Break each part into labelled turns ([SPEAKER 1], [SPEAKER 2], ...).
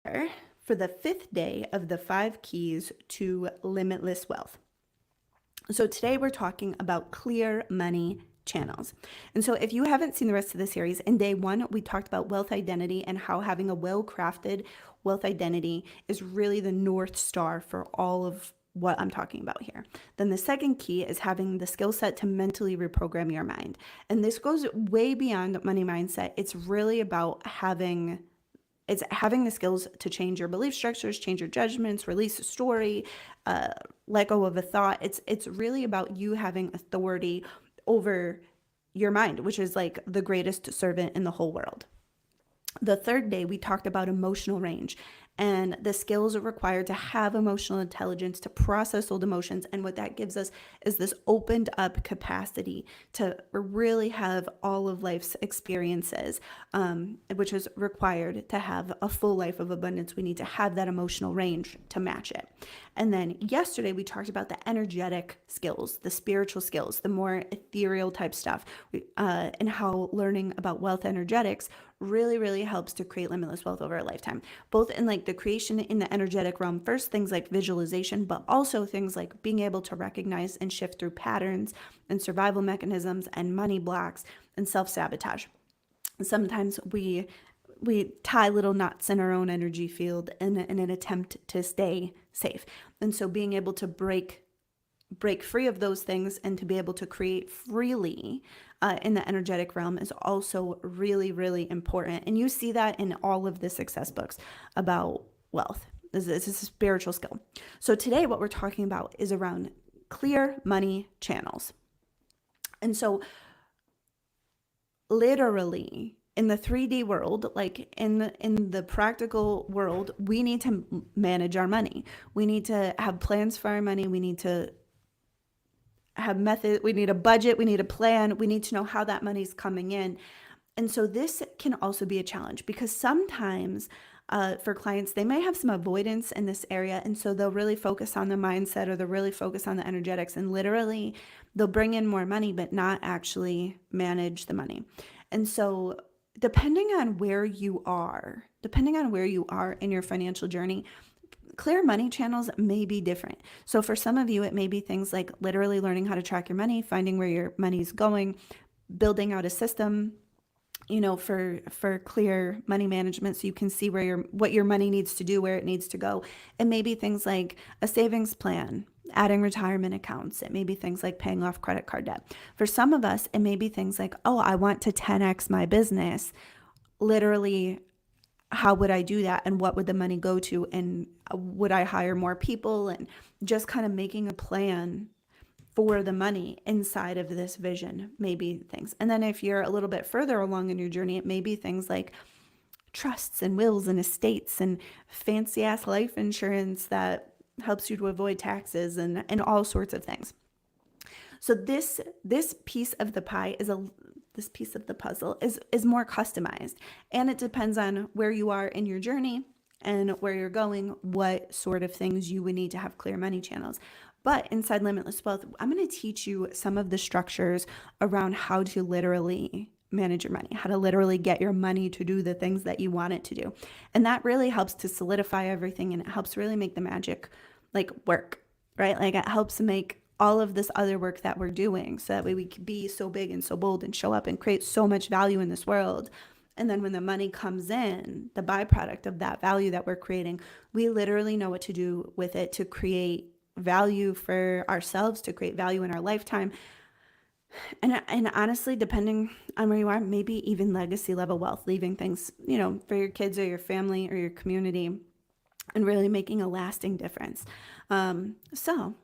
[SPEAKER 1] For the fifth day of the 5 keys to limitless wealth. So today we're talking about clear money channels. And so if you haven't seen the rest of the series, in day 1, we talked about wealth identity and how having a well-crafted wealth identity is really the North Star for all of what I'm talking about here. Then the second key is having the skill set to mentally reprogram your mind. And this goes way beyond money mindset. It's really about having the skills to change your belief structures, change your judgments, release a story, let go of a thought. It's really about you having authority over your mind, which is like the greatest servant in the whole world. The third day, we talked about emotional range and the skills required to have emotional intelligence to process old emotions. And what that gives us is this opened up capacity to really have all of life's experiences, which is required to have a full life of abundance. We need to have that emotional range to match it. And then yesterday, we talked about the energetic skills, the spiritual skills, the more ethereal type stuff, and how learning about wealth energetics really helps to create limitless wealth over a lifetime, both in like the creation in the energetic realm first, things like visualization, but also things like being able to recognize and shift through patterns and survival mechanisms and money blocks and self-sabotage. Sometimes we tie little knots in our own energy field in an attempt to stay safe. And so being able to break free of those things and to be able to create freely in the energetic realm is also really important. And you see that in all of the success books about wealth. This is a spiritual skill. So today what we're talking about is around clear money channels. And so literally in the 3D world, like in the practical world, we need to manage our money. We need to have plans for our money. We need to have method, we need a budget, we need a plan, we need to know how that money's coming in. And so this can also be a challenge because sometimes for clients, they may have some avoidance in this area. And so they'll really focus on the mindset or they'll really focus on the energetics and literally they'll bring in more money, but not actually manage the money. And so depending on where you are in your financial journey, clear money channels may be different. So for some of you, it may be things like literally learning how to track your money, finding where your money is going, building out a system, for clear money management so you can see what your money needs to do, where it needs to go. It may be things like a savings plan, adding retirement accounts. It may be things like paying off credit card debt. For some of us, it may be things like, oh, I want to 10x my business. Literally, how would I do that? And what would the money go to? And would I hire more people? And just kind of making a plan for the money inside of this vision, maybe things. And then if you're a little bit further along in your journey, it may be things like trusts and wills and estates and fancy ass life insurance that helps you to avoid taxes and all sorts of things. So this piece of the pie this piece of the puzzle is more customized, and it depends on where you are in your journey and where you're going, what sort of things you would need to have clear money channels. But inside Limitless Wealth, I'm going to teach you some of the structures around how to literally manage your money, how to literally get your money to do the things that you want it to do. And that really helps to solidify everything, and it helps really make the magic like work, right? Like it helps make all of this other work that we're doing so that way we can be so big and so bold and show up and create so much value in this world. And then when the money comes in, the byproduct of that value that we're creating, we literally know what to do with it to create value for ourselves, to create value in our lifetime. And honestly, depending on where you are, maybe even legacy level wealth, leaving things, for your kids or your family or your community and really making a lasting difference. So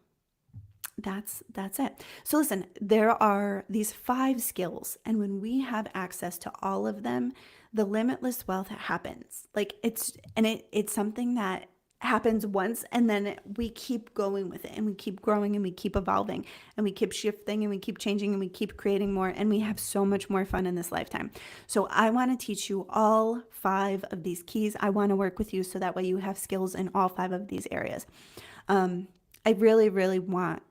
[SPEAKER 1] that's it. So listen, there are these 5 skills, and when we have access to all of them, the limitless wealth happens. Like it's something that happens once, and then we keep going with it, and we keep growing, and we keep evolving, and we keep shifting, and we keep changing, and we keep creating more, and we have so much more fun in this lifetime. So I want to teach you all 5 of these keys. I want to work with you so that way you have skills in all 5 of these areas. I really want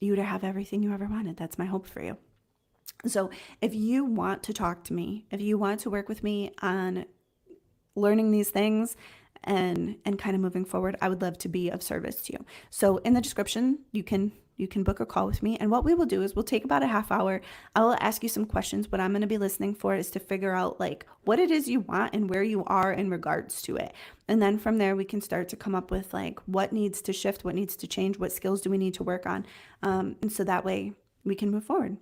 [SPEAKER 1] you to have everything you ever wanted. That's my hope for you. So if you want to talk to me, if you want to work with me on learning these things and kind of moving forward, I would love to be of service to you. So in the description, you can book a call with me. And what we will do is we'll take about a half hour. I will ask you some questions. What I'm going to be listening for is to figure out like what it is you want and where you are in regards to it. And then from there, we can start to come up with like what needs to shift, what needs to change, what skills do we need to work on. And so that way we can move forward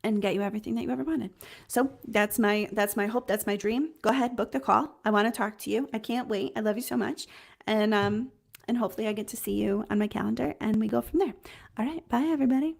[SPEAKER 1] and get you everything that you ever wanted. So that's my hope. That's my dream. Go ahead, book the call. I want to talk to you. I can't wait. I love you so much. And hopefully I get to see you on my calendar and we go from there. All right. Bye, everybody.